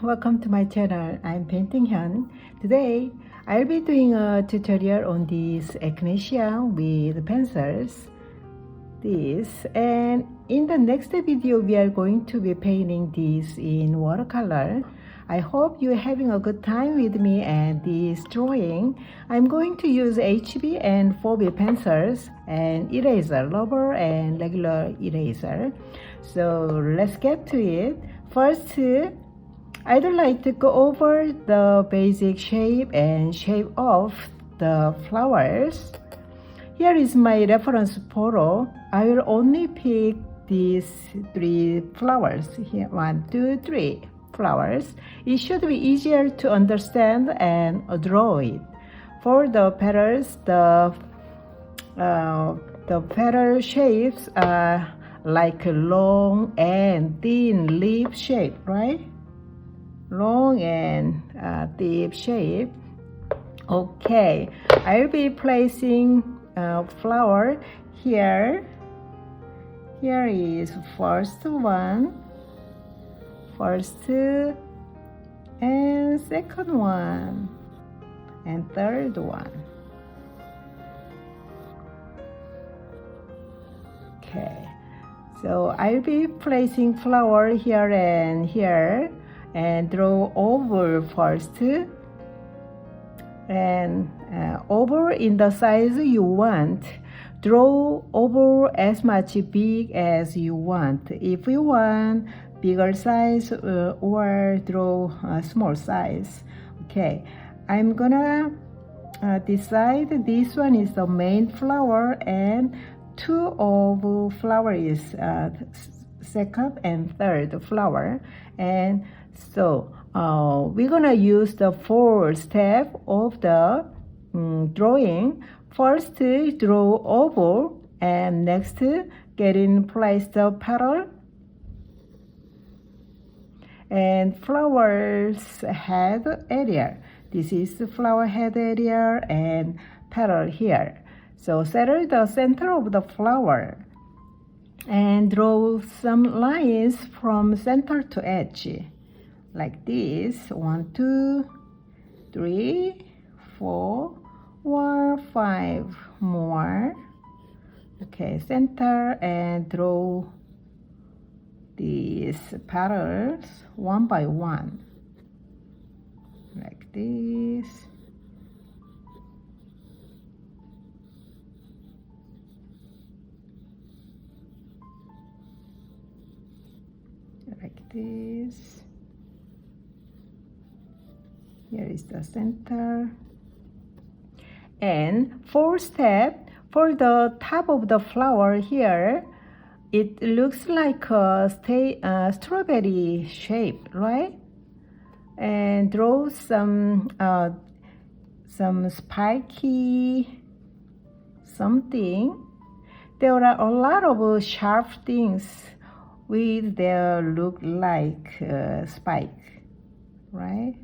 welcome to my channel. I'm Painting Hyun. Today I'll be doing a tutorial on this Echinacea with pencils. And in the next video we are going to be painting this in watercolor. I hope you're having a good time with me and this drawing. I'm going to use HB and 4B pencils and eraser, rubber and regular eraser. So let's get to it. First, I'd like to go over the basic shape and shape of the flowers. Here is my reference photo. I will only pick these 3 flowers here. 1, 2, 3 flowers. It should be easier to understand and draw it. For the petals, the petal shapes are like a long and thin leaf shape, right? Long and deep shape. Okay, I'll be placing flower here. Here is first one, and second one, and third one. Okay, so I'll be placing flower here and here, and draw over first, and over in the size you want. Draw over as much big as you want. If you want bigger size or draw a small size. Okay, I'm gonna decide this one is the main flower and 2 of flower is second and third flower. And so we're gonna use the 4th step of the drawing. First, draw over, and next, get in place the petal and flowers head area. This is the flower head area and petal here. So settle the center of the flower and draw some lines from center to edge, like this. 1, 2, 3, 4, 1, 5 more. Okay, center and draw these petals one by one, like this. Like this. Here is the center. And 4th step, for the top of the flower here, it looks like a strawberry shape, right? And draw some spiky something. There are a lot of sharp things with their look like spike, right?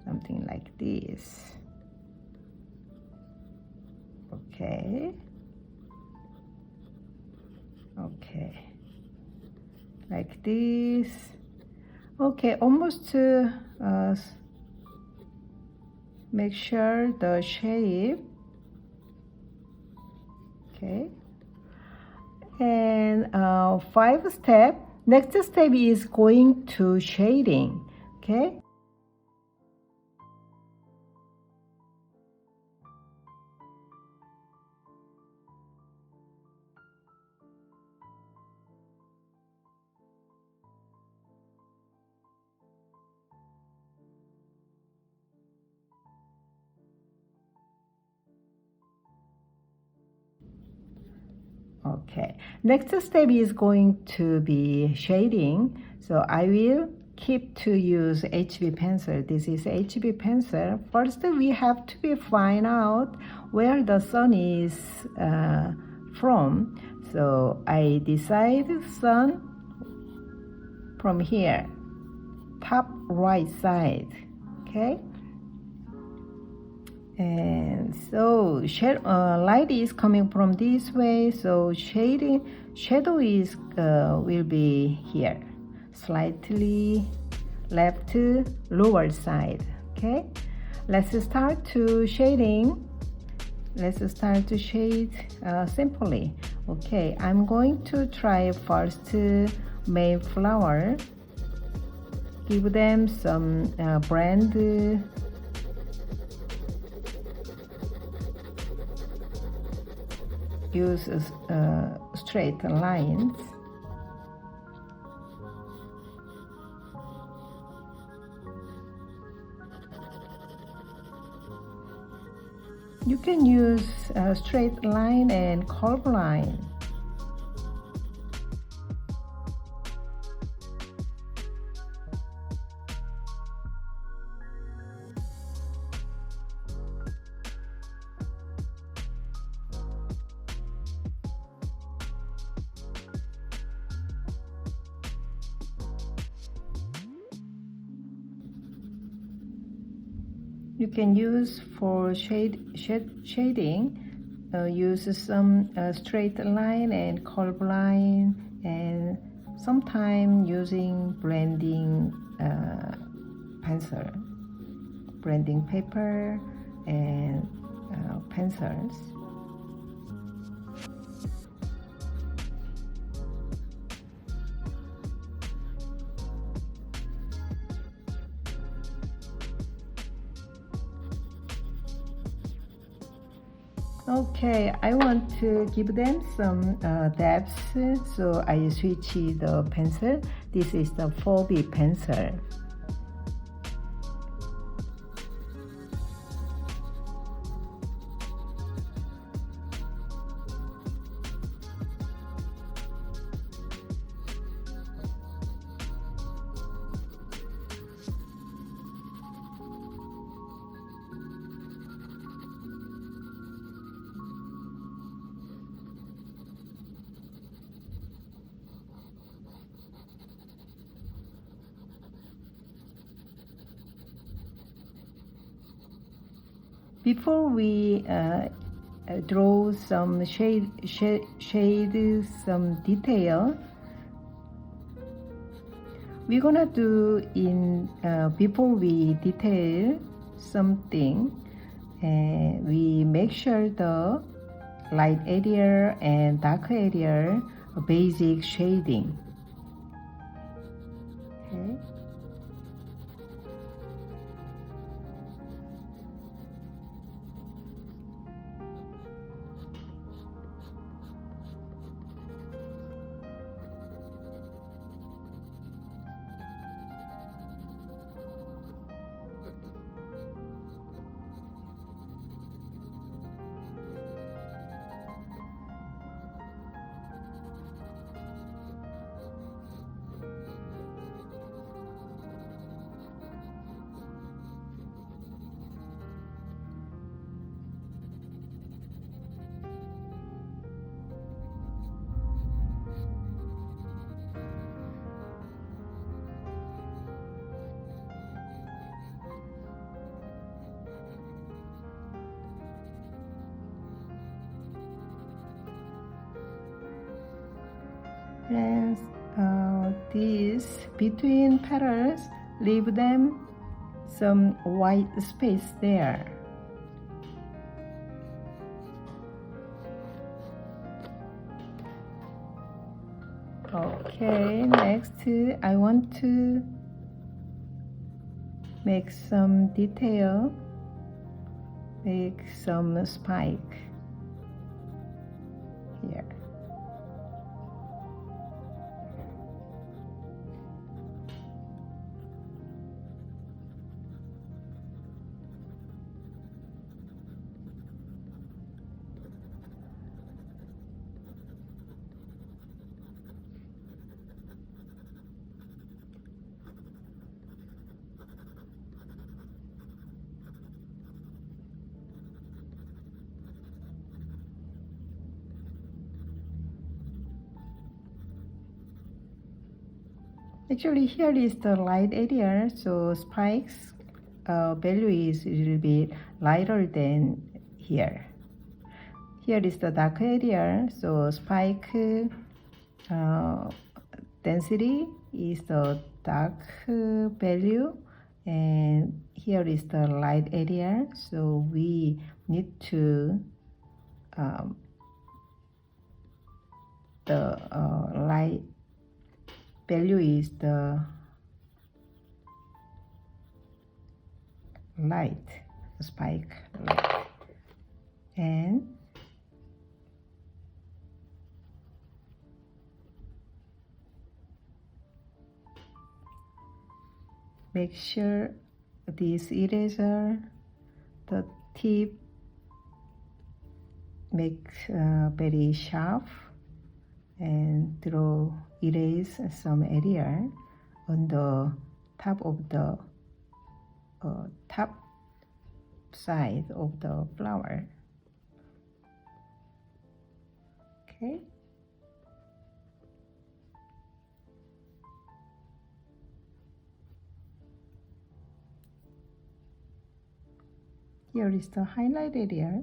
Something like this. Okay, like this. Okay, almost make sure the shape. Okay, and 5th step. Next step is going to shading. Okay. Okay, next step is going to be shading. So I will keep to use HB pencil. This is HB pencil. First, we have to find out where the sun is from. So I decide sun from here, top right side. Okay. And so light is coming from this way, so shadow is will be here, slightly left lower side. Okay, let's start to shading. Let's start to shade simply. Okay, I'm going to try first main flower. Give them some brand use straight lines. You can use straight line and curve line. You can use for shading, use some straight line and curve line, and sometimes using blending pencil, blending paper and pencils. Okay, I want to give them some depth, so I switch the pencil. This is the 4B pencil. Before we draw some shade, some detail, we're gonna do in before we detail something, we make sure the light area and dark area basic shading. Okay. And these between petals, leave them some white space there. Okay, next I want to make some detail, make some spike here. Actually, here is the light area, so spikes value is a little bit lighter than here. Here is the dark area, so spike density is the dark value, and here is the light area. So we need to the light value is the light spike light, and make sure this eraser, the tip make very sharp, and erase some area on the top of the top side of the flower. Okay. Here is the highlight area.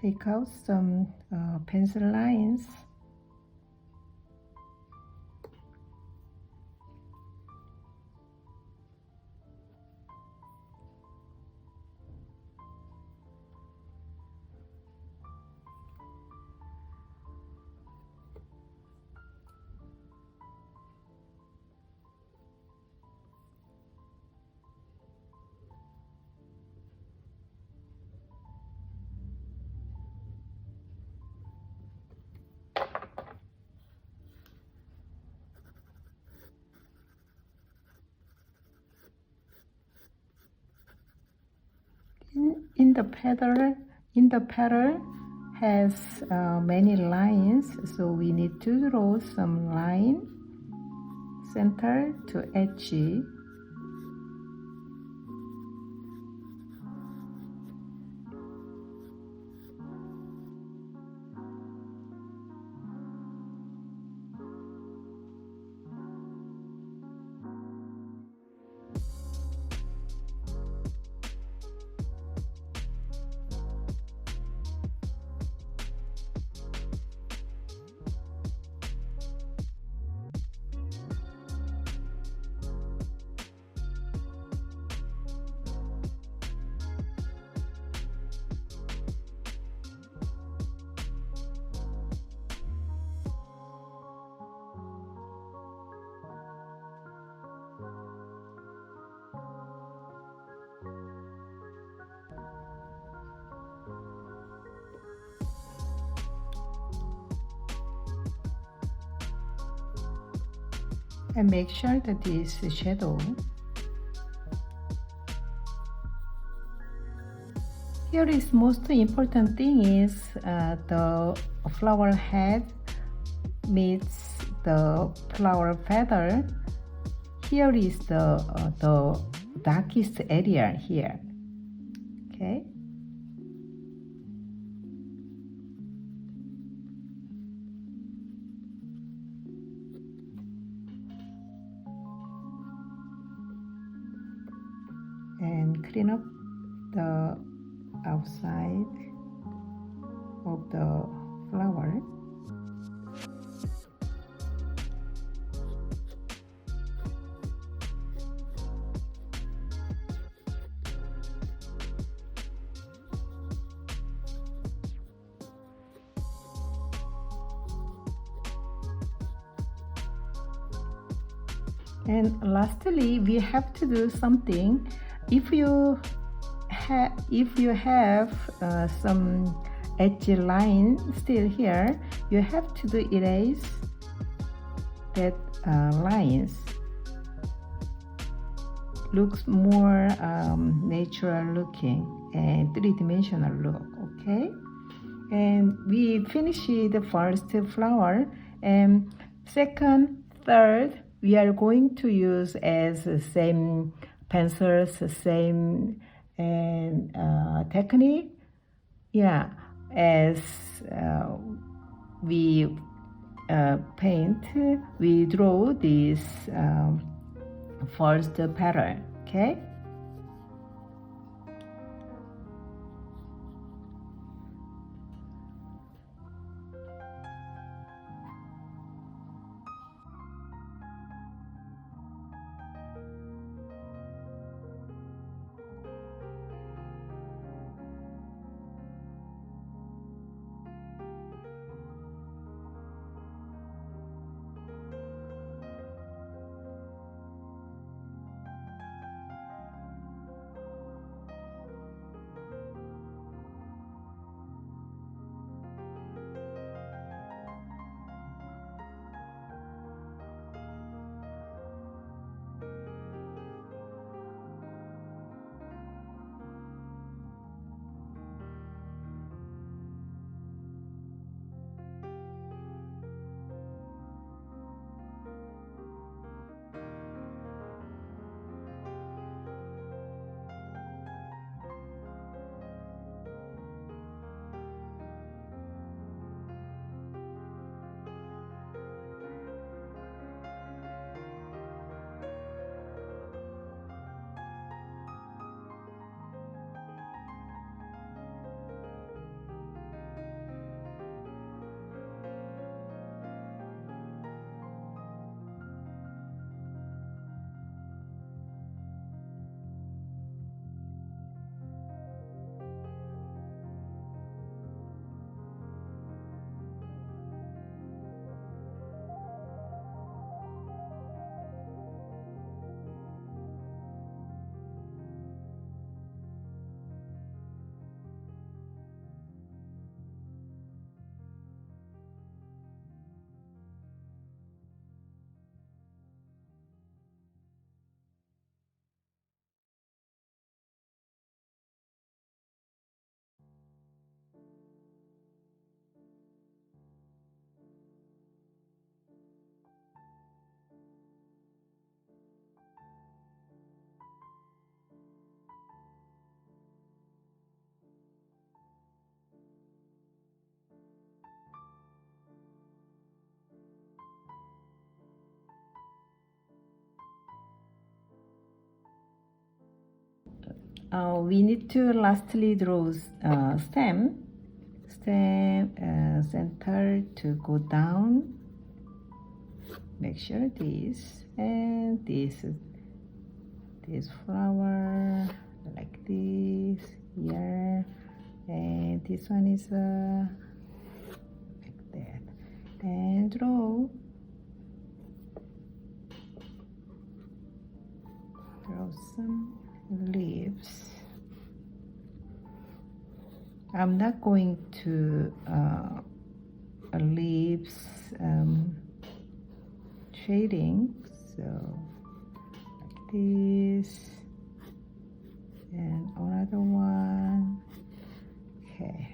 Take out some pencil lines. In the petal has many lines, so we need to draw some line center to edge. And make sure that this shadow. Here is most important thing is the flower head meets the flower feather. Here is the darkest area here. Okay. And clean up the outside of the flower. And lastly, we have to do something. If you have some edge line still here, you have to do erase that lines. Looks more natural looking and three-dimensional look. Okay, and we finish the first flower, and second, third, we are going to use as the same pencils, same and technique, yeah, as we paint, we draw this first pattern. Okay. we need to lastly draw stem center to go down. Make sure this and this flower like this here, and this one is like that, and draw some leaves. I'm not going to leaves shading, so like this, and another one. Okay.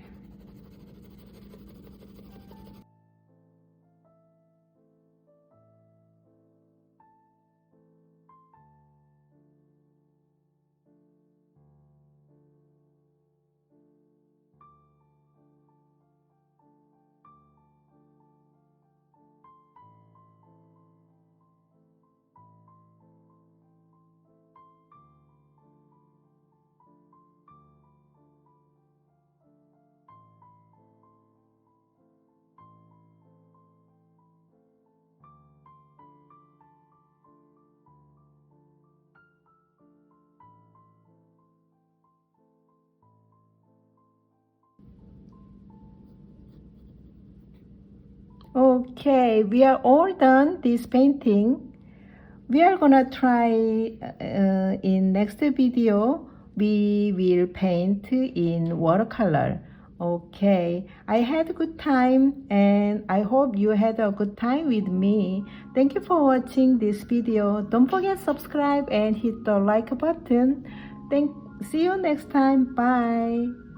Okay, we are all done this painting. We are gonna try in next video. We will paint in watercolor. Okay, I had a good time and I hope you had a good time with me. Thank you for watching this video. Don't forget subscribe and hit the like button. See you next time. Bye.